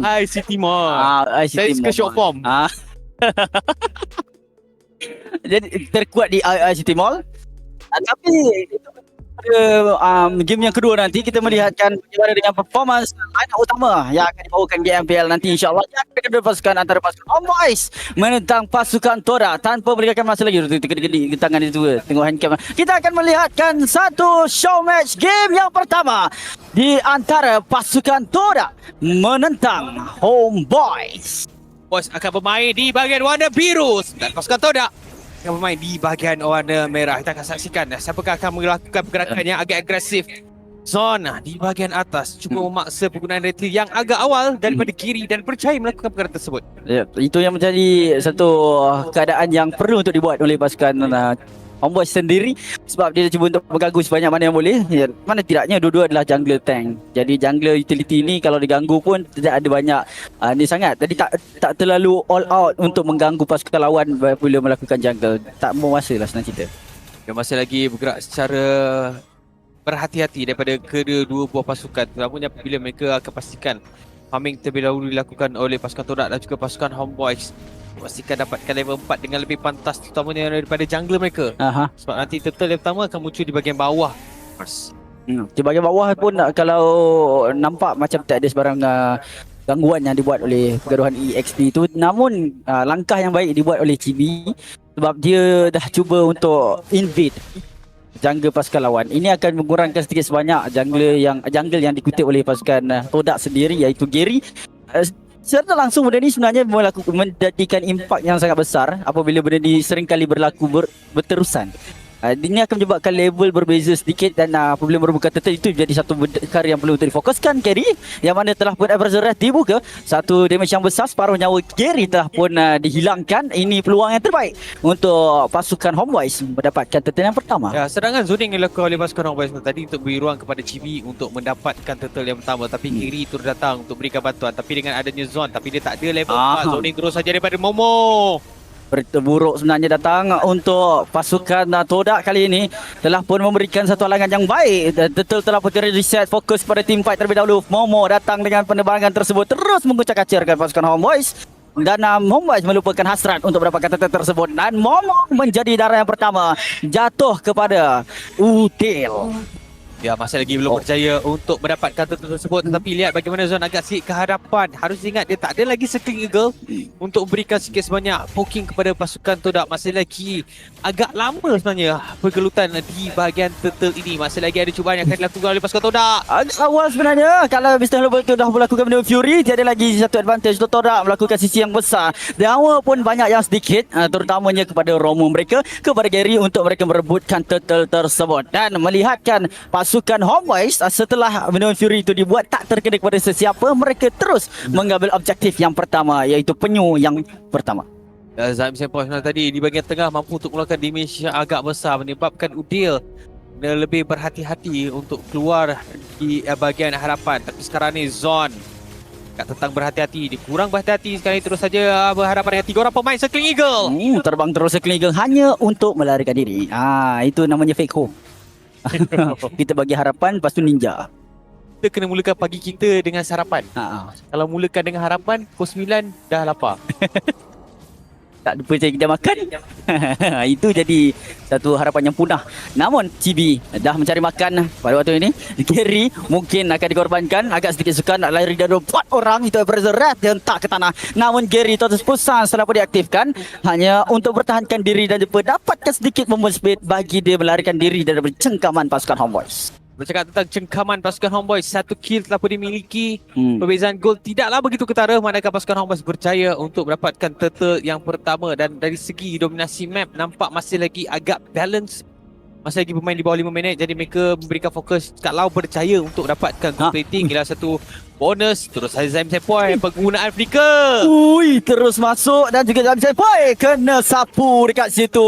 ICT Mall. ICT Saya suka Mall. short form. Jadi terkuat di ICT Mall. Tapi game yang kedua nanti kita melihatkan bagaimana dengan performance line utama yang akan dibawakan di MPL nanti, insyaAllah yang akan dipasukan antara pasukan Homeboyz menentang pasukan Todak. Tanpa memberikan masa lagi di tangan itu, tengok handcam, kita akan melihatkan satu show match game yang pertama di antara pasukan Todak menentang Homeboyz. Boys akan bermain di bahagian warna biru dan pasukan Todak akan bermain di bahagian warna merah. Kita akan saksikan siapakah akan melakukan pergerakan yang agak agresif. Zona di bahagian atas cuba memaksa penggunaan reti yang agak awal daripada kiri dan percaya melakukan pergerakan tersebut. Ya, itu yang menjadi satu keadaan yang perlu untuk dibuat oleh pasukan Homeboyz sendiri, sebab dia cuba untuk mengganggu sebanyak mana yang boleh. Ya, mana tidaknya dua-dua adalah jungler tank. Jadi jungler utility ni kalau diganggu pun tidak ada banyak ni sangat. Jadi tak terlalu all out untuk mengganggu pasukan lawan bila melakukan jungle. Tak mau masa lah senang cerita. Dia masih lagi bergerak secara berhati-hati daripada kedua-dua buah pasukan, terutamanya apabila mereka akan pastikan farming terlebih dahulu dilakukan oleh pasukan Todak dan juga pasukan Homeboyz. Pastikan dapatkan level 4 dengan lebih pantas, terutamanya daripada jungler mereka. Sebab nanti turtle yang pertama akan muncul di bahagian bawah. Di bahagian bawah pun kalau nampak macam tak ada sebarang gangguan yang dibuat oleh pergaduhan EXP itu. Namun langkah yang baik dibuat oleh Chibi, sebab dia dah cuba untuk invade jungle pasukan lawan. Ini akan mengurangkan sedikit sebanyak jungle yang dikutip oleh pasukan Todak sendiri, iaitu Gary. Secara langsung benda ni sebenarnya menjadikan impak yang sangat besar apabila benda ni seringkali berlaku berterusan. Ini akan menyebabkan level berbeza sedikit dan apabila merupakan turtle itu jadi satu perkara yang perlu untuk difokuskan. Gary yang mana telah pun Average Wrath dibuka, satu damage yang besar, separuh nyawa Gary telah pun dihilangkan. Ini peluang yang terbaik untuk pasukan Homeboyz mendapatkan turtle yang pertama. Ya, serangan zoning yang dilakukan oleh pasukan Homeboyz tadi untuk beri ruang kepada Chibi untuk mendapatkan turtle yang pertama, tapi Gary turut datang untuk berikan bantuan. Tapi dengan adanya zone, tapi dia tak ada level 4, zoning terus saja daripada Momo. Berita buruk sebenarnya datang untuk pasukan Todak kali ini, telah pun memberikan satu halangan yang baik. Turtle telah pun reset, fokus pada team fight terlebih dahulu. Momo datang dengan penerbangan tersebut, terus mengucak-kacirkan pasukan Homeboyz. Dan Homeboyz melupakan hasrat untuk mendapatkan turtle tersebut. Dan Momo menjadi darah yang pertama jatuh kepada Udil. Ya, masih lagi belum percaya untuk mendapatkan turtle tersebut. Tetapi lihat bagaimana Zon agak sikit ke hadapan. Harus ingat dia tak ada lagi Circling Eagle untuk memberikan sikit sebanyak poking kepada pasukan Todak. Masih lagi agak lama sebenarnya pergelutan di bahagian turtle ini. Masih lagi ada cubaan yang akan dilakukan oleh pasukan Todak. Agak awal sebenarnya kalau Mr. Global tu dah melakukan benda Fury, tiada lagi satu advantage untuk Todak melakukan sisi yang besar. Dawa pun banyak yang sedikit, terutamanya kepada Romo mereka, kepada Gary untuk mereka merebutkan turtle tersebut. Dan melihatkan pasukan Homeboyz setelah Minion Fury itu dibuat tak terkena kepada sesiapa, mereka terus mengambil objektif yang pertama, iaitu penyu yang pertama. Zaim Senpai tadi di bahagian tengah mampu untuk mengeluarkan damage yang agak besar, menyebabkan Udil lebih berhati-hati untuk keluar di bahagian hadapan. Tapi sekarang ni Zon kat tentang berhati-hati, dia kurang berhati-hati sekarang ni, terus saja berhadapan dengan 3 orang pemain Circling Eagle. Terbang terus Circling Eagle hanya untuk melarikan diri. Itu namanya fake home. Kita bagi harapan, lepas tu ninja. Kita kena mulakan pagi kita dengan sarapan. Kalau mulakan dengan harapan, pukul 9 dah lapar. Tak percaya kita makan. Itu jadi satu harapan yang punah. Namun Chibi dah mencari makan pada waktu ini. Gary mungkin akan dikorbankan, agak sedikit suka nak lari dari 4 orang. Itu Average Wrath dia hentak ke tanah. Namun Gary terus pusang setelah pun diaktifkan, hanya untuk bertahankan diri dan juga dapatkan sedikit moment speed bagi dia melarikan diri daripada cengkaman pasukan Homeboyz. Bercakap tentang cengkaman pasukan Homeboyz, 1 kill telah pun dimiliki. Perbezaan gol tidaklah begitu ketara, manakala pasukan Homeboyz berjaya untuk mendapatkan turtle yang pertama. Dan dari segi dominasi map nampak masih lagi agak balance. Masih lagi bermain di bawah 5 minit, jadi mereka memberikan fokus kalau berjaya untuk dapatkan good rating. Ialah satu bonus. Terus Zaim Senpai penggunaan flicker. Terus masuk dan juga Zaim Senpai kena sapu dekat situ.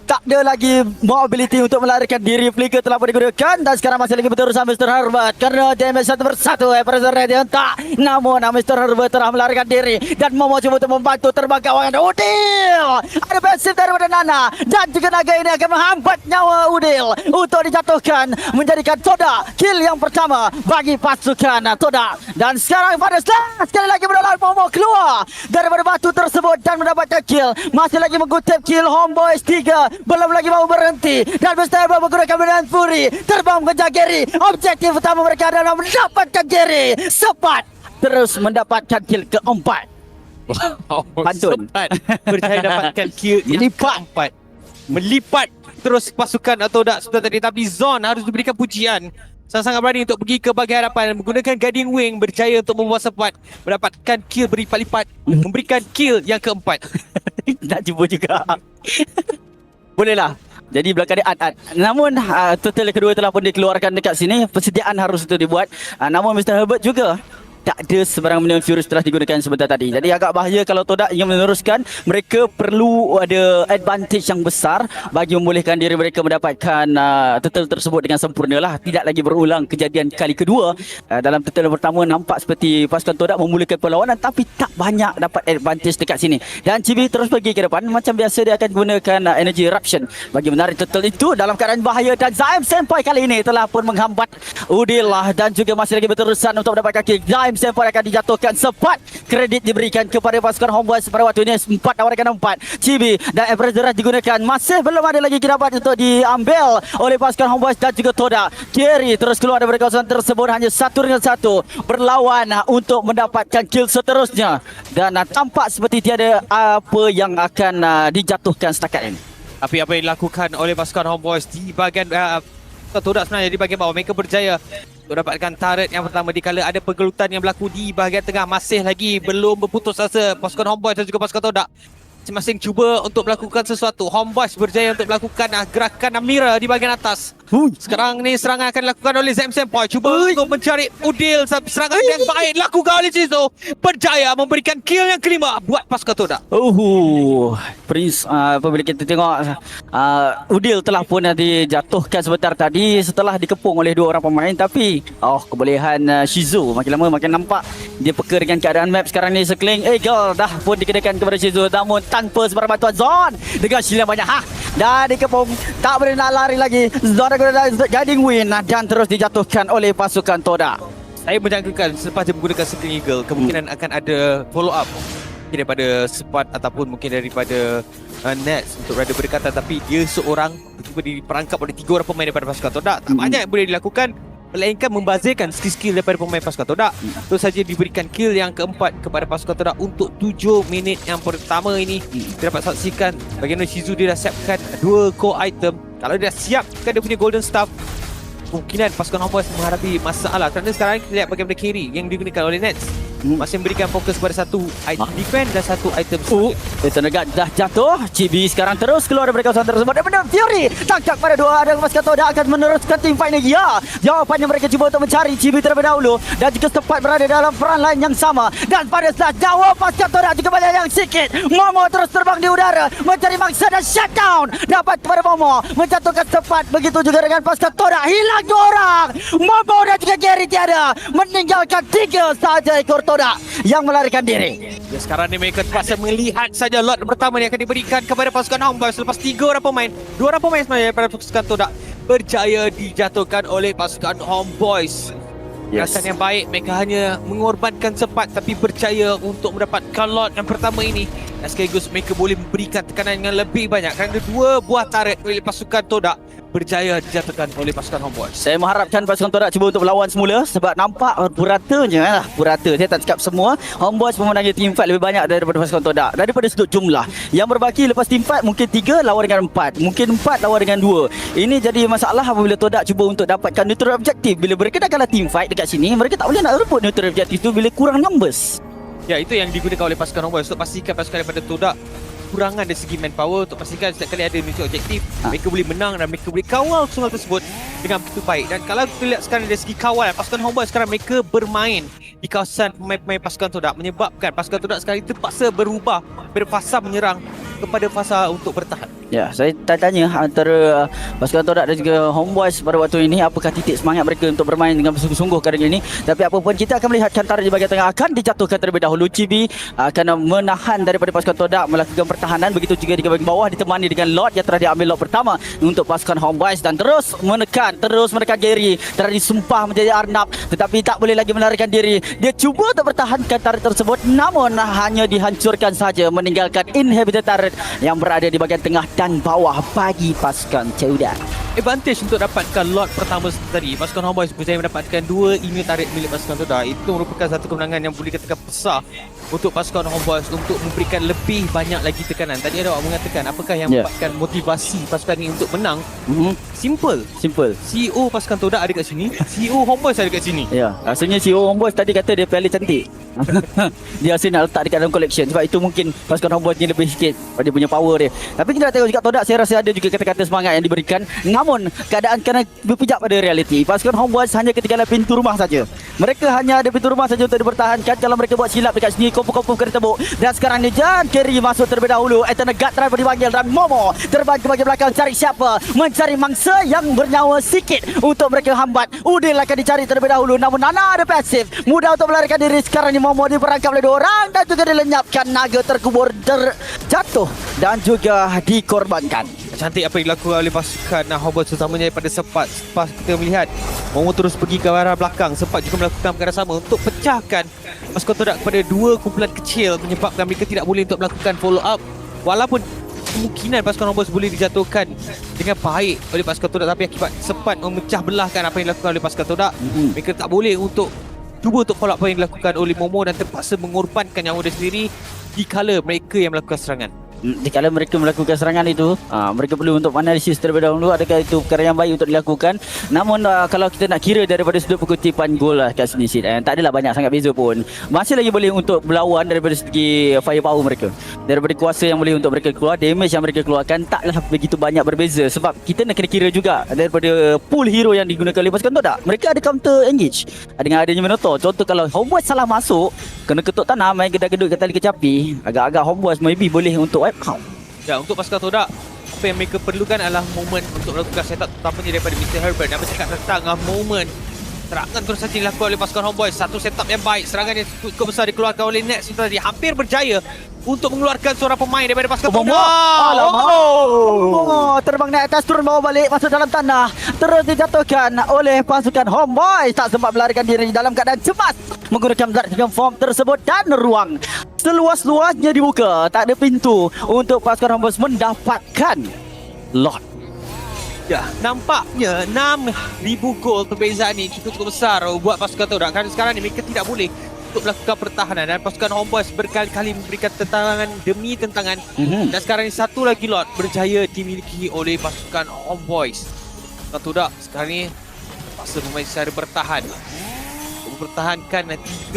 Tak ada lagi mobility untuk melarikan diri. Flicker telah pun digunakan dan sekarang masih lagi berterusan Mr. Herbert kerana damage satu persatu. Average Wrath dia hentak. Namun Mr. Herbert telah melarikan diri dan Momo cuba untuk membantu terbang ke awal. Udil! Ada passive daripada Nana dan juga naga ini akan menghambat nyawa Udil untuk dijatuhkan, menjadikan Todak kill yang pertama bagi pasukan Todak. Todak. Dan sekarang pada sekali lagi menolak Momo keluar daripada batu tersebut dan mendapatkan kill. Masih lagi mengutip kill Homeboys 3. Belum lagi mau berhenti. Dan Mr. Elbow menggunakan medan Fury. Terbang mengejar Gary. Objektif utama mereka adalah mendapatkan Gary. Sempat terus mendapatkan kill keempat. Pantun. Sempat berjaya dapatkan kill yang keempat. Melipat terus pasukan Todak seperti tadi. Tapi Zon harus diberikan pujian. Sangat-sangat berani untuk pergi ke bahagian hadapan. Menggunakan Guiding Wing. Berjaya untuk membawa sempat. Mendapatkan kill berlipat-lipat. Memberikan kill yang keempat. Nak cuba juga. Bolehlah. Jadi belakang dia Ad. Namun total kedua telah pun dikeluarkan dekat sini. Persediaan harus itu dibuat. Namun Mr. Herbert juga tak ada sebarang benda Furious telah digunakan sebentar tadi. Jadi agak bahaya kalau Todak ingin meneruskan. Mereka perlu ada advantage yang besar bagi membolehkan diri mereka mendapatkan total tersebut dengan sempurna lah. Tidak lagi berulang kejadian kali kedua. Dalam total pertama nampak seperti pasukan Todak memulakan perlawanan tapi tak banyak dapat advantage dekat sini. Dan Chibi terus pergi ke depan. Macam biasa dia akan gunakan energy eruption bagi menarik total itu dalam keadaan bahaya. Dan Zaim Senpai kali ini telah pun menghambat Udil lah. Dan juga masih lagi berterusan untuk mendapatkan kill. Zaim Senpai akan dijatuhkan. Sempat kredit diberikan kepada pasukan Homeboys pada waktu ini. 4 lawan 4. Chibi dan Emperor digunakan. Masih belum ada lagi kirabat untuk diambil oleh pasukan Homeboys dan juga Todak. Gary terus keluar dari kawasan tersebut. Hanya 1 dengan 1 berlawan untuk mendapatkan kill seterusnya. Dan tampak seperti tiada apa yang akan dijatuhkan setakat ini. Tapi apa yang dilakukan oleh pasukan Homeboys di bahagian Todak sebenarnya di bahagian bawah. Mereka berjaya untuk dapatkan turret yang pertama dikala ada pergelutan yang berlaku di bahagian tengah. Masih lagi belum berputus asa pasukan Homeboys dan juga pasukan Todak. Masing-masing cuba untuk melakukan sesuatu. Homeboys berjaya untuk melakukan gerakan Amira di bahagian atas. Sekarang ni serangan akan dilakukan oleh Zaim Senpai. Cuba untuk mencari Udil. Serangan yang baik dilakukan oleh Shizu. Berjaya memberikan kill yang kelima buat pasukan Todak. Prince apabila kita tengok Udil telah pun dijatuhkan sebentar tadi setelah dikepung oleh 2 orang pemain. Tapi kebolehan Shizu makin lama makin nampak dia peka dengan keadaan map sekarang ni. Sekeliling Eagle dah pun dikenakan kepada Shizu. Namun tanpa sebarang bantuan Zon dengan shield yang banyak. Dah dikepung. Tak boleh nak lari lagi. Zon dah Guiding Win dan terus dijatuhkan oleh pasukan Todak. Saya menjangkakan selepas dia menggunakan Sekeliling Eagle, kemungkinan akan ada follow up mungkin daripada Sepat ataupun mungkin daripada Nets untuk berada berdekatan. Tapi dia seorang tiba diperangkap oleh 3 orang pemain daripada pasukan Todak. Tak banyak yang boleh dilakukan melainkan membazirkan skill-skill daripada pemain pasukan Todak. Terus saja diberikan kill yang keempat kepada pasukan Todak untuk 7 minit yang pertama ini. Kita dapat saksikan bagaimana Shizu dia dah siapkan 2 core item. Kalau dia dah siapkan dia punya golden staff, kemungkinan pasukan Homeboys menghadapi masalah. Kerana sekarang kita lihat bagaimana carry yang digunakan oleh Nets masih memberikan fokus pada satu item defense dan satu item Tenaga dah jatuh. Chibi sekarang terus keluar dari kawasan tersebut. Dan benar Fury tangkap pada 2 dan pasukan Todak akan meneruskan team fight lagi. Ya, jawapannya mereka cuba untuk mencari Chibi terlebih dahulu dan juga sempat berada dalam peran lain yang sama. Dan pada saat jawab pasukan Todak juga banyak yang sikit. Momo terus terbang di udara mencari mangsa dan shutdown dapat kepada Momo menjatuhkan sempat. Begitu juga dengan pasukan Todak, hilang 2 orang. Momo dan juga Gary tiada, meninggalkan 3 sahaja ekor Todak yang melarikan diri. Ya, sekarang ni mereka terpaksa melihat saja lot pertama yang akan diberikan kepada pasukan Homeboys selepas 3 orang pemain. 2 orang pemain sebenarnya daripada pasukan Todak berjaya dijatuhkan oleh pasukan Homeboys. Gerakan yang baik, mereka hanya mengorbankan sempat tapi berjaya untuk mendapatkan lot yang pertama ini. Dan sekaligus mereka boleh memberikan tekanan yang lebih banyak kerana 2 buah turret oleh pasukan Todak berjaya dijatuhkan oleh pasukan Homeboys. Saya mengharapkan pasukan Todak cuba untuk berlawan semula sebab nampak puratanya purata. Saya tak cakap semua. Homeboys memenangi team fight lebih banyak daripada pasukan Todak. Daripada sudut jumlah. Yang berbaki lepas team fight mungkin 3 lawan dengan 4. Mungkin 4 lawan dengan 2. Ini jadi masalah apabila Todak cuba untuk dapatkan neutral objektif. Bila mereka dah kalah team fight dekat sini, mereka tak boleh nak rebut neutral objektif tu bila kurang numbers. Ya, itu yang digunakan oleh pasukan Homeboys untuk pastikan pasukan daripada Todak kurangan dari segi manpower untuk pastikan setiap kali ada misi objektif mereka boleh menang dan mereka boleh kawal sungai tersebut dengan begitu baik. Dan kalau kita lihat sekarang dari segi kawal pasukan Homeboys sekarang mereka bermain di kawasan pemain-pemain pasukan Todak menyebabkan pasukan Todak sekarang terpaksa berubah dari fasa menyerang kepada fasa untuk bertahan? Ya, saya tanya antara pasukan Todak dan juga Homeboys pada waktu ini, apakah titik semangat mereka untuk bermain dengan bersungguh-sungguh kali ini. Tapi apapun, kita akan melihat Kantara di bahagian tengah akan dijatuhkan terlebih dahulu. Chibi akan menahan daripada pasukan Todak melakukan pertahanan. Begitu juga di bahagian bawah ditemani dengan Lord yang telah diambil Lord pertama untuk pasukan Homeboys dan terus menekan Gary. Telah disumpah menjadi Arnab tetapi tak boleh lagi melarikan diri. Dia cuba untuk bertahankan turret tersebut namun hanya dihancurkan saja, meninggalkan inhibitor turret yang berada di bahagian tengah dan bawah bagi pasukan Todak. Advantage untuk dapatkan lot pertama tadi, pasukan Homeboys berjaya mendapatkan 2 email tarik milik pasukan Todak. Itu merupakan satu kemenangan yang boleh dikatakan besar untuk pasukan Homeboys untuk memberikan lebih banyak lagi tekanan. Tadi ada awak mengatakan apakah yang membuatkan motivasi pasukan ini untuk menang. Simple. CEO pasukan Todak ada kat sini, CEO Homeboys ada kat sini. Ya, rasanya CEO Homeboys tadi kata dia paling cantik. Dia asyik nak letak dekat dalam collection. Sebab itu mungkin pasukan Homeboys ni lebih sikit pada punya power dia. Tapi kita nak tengok juga Todak, saya rasa ada juga kata-kata semangat yang diberikan. Namun keadaan kena berpijak pada realiti. Pasukan Homeboys hanya ketinggalan pintu rumah saja. Mereka hanya ada pintu rumah saja untuk dipertahankan. Kalau mereka buat silap dekat sini, kompo-kompo kena tebuk. Dan sekarang ni Jan Kerry masuk terlebih dahulu. Eternal Guard Driver dipanggil dan Momo terbang ke bahagian belakang cari siapa? Mencari mangsa yang bernyawa sikit untuk mereka hambat. Udil akan dicari terlebih dahulu. Namun Nana ada pasif. Mudah untuk melarikan diri. Sekarang ni Momo diperangkap oleh 2 orang dan juga dilenyapkan. Naga terkubur terjatuh dan juga dikorbankan. Cantik apa yang dilakukan oleh pasukan Homeboys, terutamanya daripada Sepat. Pas kita melihat Momo terus pergi ke arah belakang, Sepat juga melakukan perkara sama untuk pecahkan pasukan Todak kepada 2 kumpulan kecil, menyebabkan mereka tidak boleh untuk melakukan follow up. Walaupun kemungkinan pasukan Homeboys boleh dijatuhkan dengan baik oleh pasukan Todak, tapi akibat Sepat memecah belahkan apa yang dilakukan oleh pasukan Todak, mereka tak boleh untuk cuba untuk follow up apa yang dilakukan oleh Momo dan terpaksa mengorbankan nyawa dia sendiri dikala mereka yang melakukan serangan. Jika mereka melakukan serangan itu, mereka perlu untuk analisis terlebih dahulu adakah itu perkara yang baik untuk dilakukan. Namun kalau kita nak kira daripada sudut pengutipan gol lah kat sini, tak adalah banyak sangat beza pun. Masih lagi boleh untuk berlawan daripada segi firepower mereka, daripada kuasa yang boleh untuk mereka keluar, damage yang mereka keluarkan taklah begitu banyak berbeza. Sebab kita nak kena kira juga daripada pool hero yang digunakan oleh pasukan Todak. Mereka ada counter engage dengan adanya Minotaur. Contoh kalau Homeboys salah masuk, kena ketuk tanah, main gedut-gedut ke tali kecapi, agak-agak Homeboys maybe boleh untuk wipe out. Ya, untuk pasukan Todak, apa yang mereka perlukan adalah momen untuk melakukan setup, terutamanya daripada Mr. Herbert. Dan bercakap tentang momen, serangan terus saja dilakukan oleh pasukan Homeboys. Satu setup yang baik, serangan yang cukup besar dikeluarkan oleh Nets tadi, hampir berjaya untuk mengeluarkan seorang pemain daripada pasukan Todak. Terbang naik atas, turun bawah balik, masuk dalam tanah, terus dijatuhkan oleh pasukan Homeboys. Tak sempat melarikan diri dalam keadaan cepat menggunakan zat dengan form tersebut dan ruang seluas-luasnya dibuka. Tak ada pintu untuk pasukan Homeboys mendapatkan lot. Ya, nampaknya 6,000 gol perbezaan ni cukup besar buat pasukan Todak. Kerana sekarang ni mereka tidak boleh untuk melakukan pertahanan dan pasukan Homeboys berkali-kali memberikan tentangan demi tentangan. Dan sekarang ni satu lagi lot berjaya dimiliki oleh pasukan Homeboys. Pasukan Todak sekarang ni terpaksa bermain secara bertahan, mempertahankan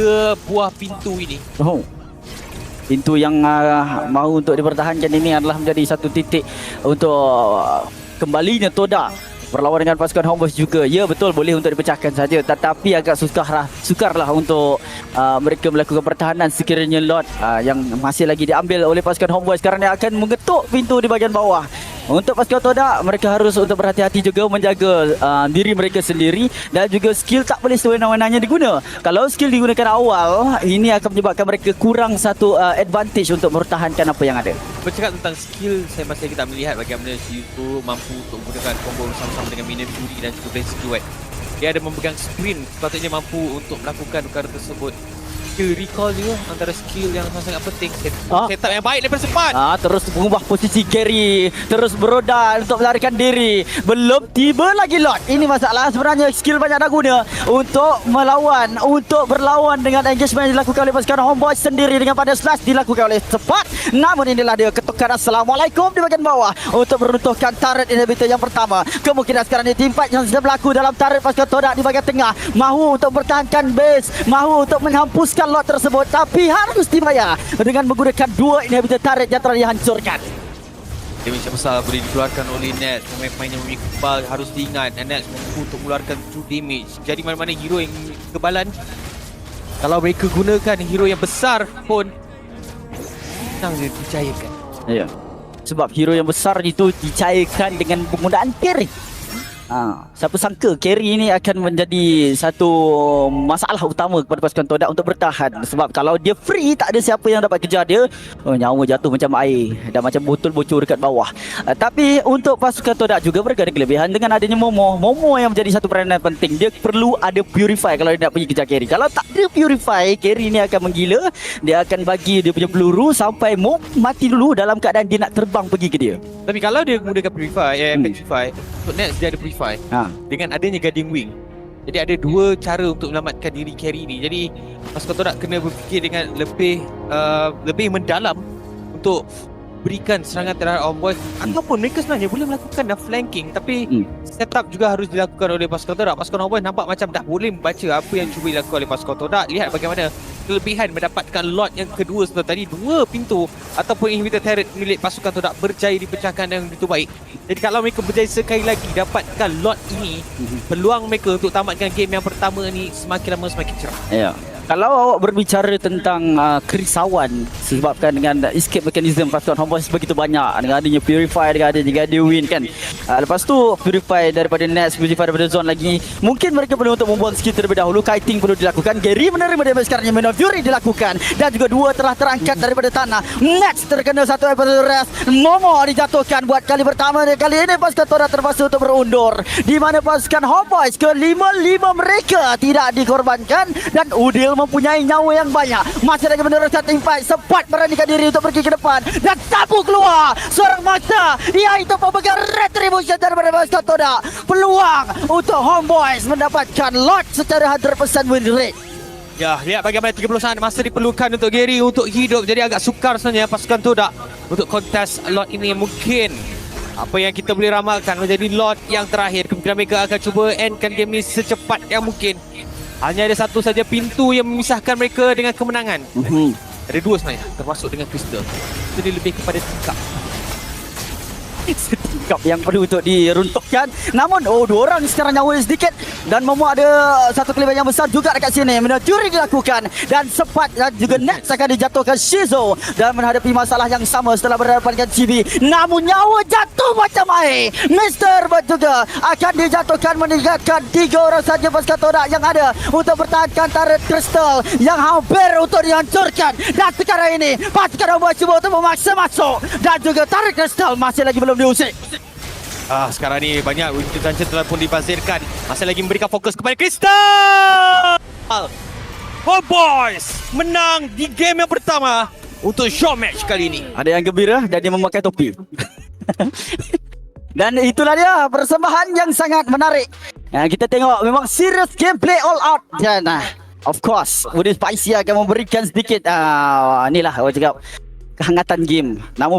3 buah pintu ini. Pintu yang mahu untuk dipertahankan ini adalah menjadi satu titik untuk kembalinya Todak berlawan dengan pasukan Homeboys juga. Ya, betul, boleh untuk dipecahkan saja, tetapi agak sukarlah untuk mereka melakukan pertahanan sekiranya lot yang masih lagi diambil oleh pasukan Homeboys. Sekarang dia akan mengetuk pintu di bahagian bawah. Untuk pasukan Todak, mereka harus untuk berhati-hati juga menjaga diri mereka sendiri dan juga skill tak boleh sewenang-wenangnya diguna. Kalau skill digunakan awal, ini akan menyebabkan mereka kurang satu advantage untuk mempertahankan apa yang ada. Bercakap tentang skill, saya masih lagi tak melihat bagaimana si itu mampu untuk menggunakan combo bersama-sama dengan minion Fury dan juga Blaze Duet. Dia ada memegang sprint, sepatutnya mampu untuk melakukan perkara tersebut. Skill recall juga antara skill yang sangat penting. Setup yang baik daripada Sepat. Terus mengubah posisi Gary, terus beroda untuk melarikan diri. Belum tiba lagi lot. Ini masalah sebenarnya, skill banyak nak guna untuk melawan, untuk berlawan dengan engagement yang dilakukan oleh pasukan Homeboys sendiri dengan pada slash dilakukan oleh Sepat. Namun inilah dia ketukan Assalamualaikum di bahagian bawah untuk meruntuhkan turret inhibitor yang pertama. Kemungkinan sekarang ini team fight yang sedang berlaku dalam turret pasukan Todak di bahagian tengah, mahu untuk mempertahankan base, mahu untuk menghapuskan lot tersebut, tapi harus dibayar dengan menggunakan 2 inhibitor turret yang telah dihancurkan. Damage yang besar boleh dikeluarkan oleh Nets. Pemain-pemain yang memiliki kebal harus diingat, Nets mampu untuk mengeluarkan true damage. Jadi mana-mana hero yang kebalan, kalau mereka gunakan hero yang besar pun senang je dipercayakan. Ya. sebab hero yang besar itu dicairkan dengan penggunaan carry. Siapa sangka carry ini akan menjadi satu masalah utama kepada pasukan Todak untuk bertahan. Sebab kalau dia free, tak ada siapa yang dapat kejar dia. Nyawa jatuh macam air dan macam botol bocor dekat bawah. Tapi untuk pasukan Todak juga mereka ada kelebihan dengan adanya Momo yang menjadi satu peranan penting. Dia perlu ada purify kalau dia nak pergi kejar carry. Kalau tak ada purify, carry ni akan menggila. Dia akan bagi dia punya peluru sampai Momo mati dulu dalam keadaan dia nak terbang pergi ke dia. Tapi kalau dia menggunakan purify, petrify, untuk next dia ada purify dengan adanya guarding wing. Jadi ada dua cara untuk menyelamatkan diri carry ni. Jadi pasukan Todak kena berfikir dengan lebih mendalam untuk berikan serangan terhadap Homeboys. Ataupun mereka sebenarnya boleh melakukan flanking, tapi setup juga harus dilakukan oleh pasukan Todak. Pasukan Homeboys nampak macam dah boleh membaca apa yang cuba dilakukan oleh pasukan Todak. Lihat bagaimana kelebihan mendapatkan lot yang kedua setelah tadi. Dua pintu ataupun inhibitor turret milik pasukan Todak berjaya dipecahkan dengan begitu baik. Jadi kalau mereka berjaya sekali lagi dapatkan lot ini, peluang mereka untuk tamatkan game yang pertama ni semakin lama semakin cerah. Ya. Kalau awak berbicara tentang kerisauan sebabkan dengan escape mechanism pasukan Homeboys begitu banyak, dengan adanya purify, dengan adanya guardian win kan. Lepas tu purify daripada nets, purify daripada zone lagi. Mungkin mereka perlu untuk membuang skill terlebih dahulu. Kiting perlu dilakukan. Gary menerima damage sekarang. Mana Fury dilakukan. Dan juga dua telah terangkat daripada tanah. Nets terkena satu episode rest. Momo dijatuhkan buat kali pertama. Kali ini pasukan Todak terpaksa untuk berundur. Di mana pasukan Homeboys ke-5 mereka tidak dikorbankan. Dan Udil mempunyai nyawa yang banyak. Masih lagi meneruskan team fight. Sempat beranikan diri untuk pergi ke depan. Dan tabu keluar. Seorang mata. Iaitu pemegang retribution daripada pasukan Todak. Peluang untuk Homeboys mendapatkan lot secara 100% win rate. Ya, lihat bagaimana 30 saat masa diperlukan untuk Gary untuk hidup. Jadi agak sukar sebenarnya pasukan Todak untuk kontes lot ini. Mungkin apa yang kita boleh ramalkan menjadi lot yang terakhir. Kemungkinan mereka akan cuba endkan game ni secepat yang mungkin. Hanya ada satu saja pintu yang memisahkan mereka dengan kemenangan. Ada dua sebenarnya, termasuk dengan Crystal. Jadi lebih kepada tingkap. Setingkap yang perlu untuk diruntuhkan. Namun dua orang sekarang nyawa sedikit. Dan Momo ada satu kelebihan yang besar juga dekat sini. Curi dilakukan. Dan sempat dan juga Nets akan dijatuhkan Shizo. Dan menghadapi masalah yang sama setelah berhadapan dengan Chibi. Namun nyawa jatuh macam air. Mr. Bird juga akan dijatuhkan, meninggalkan 3 orang saja pasukan Todak yang ada untuk pertahankan turret Crystal yang hampir untuk dihancurkan. Dan sekarang ini pasukan Homeboys cuba untuk memaksa masuk. Dan juga turret Crystal masih lagi belum diusik. Sekarang ni banyak Winter telah pun dibazirkan. Masih lagi memberikan fokus kepada Crystal. Homeboys menang di game yang pertama untuk show match kali ini. Ada yang gembira dan dia memakai topi. Dan itulah dia persembahan yang sangat menarik. Kita tengok memang serious gameplay all out. Dan of course Udin Spicy akan memberikan sedikit inilah aku cakap kehangatan game. Namun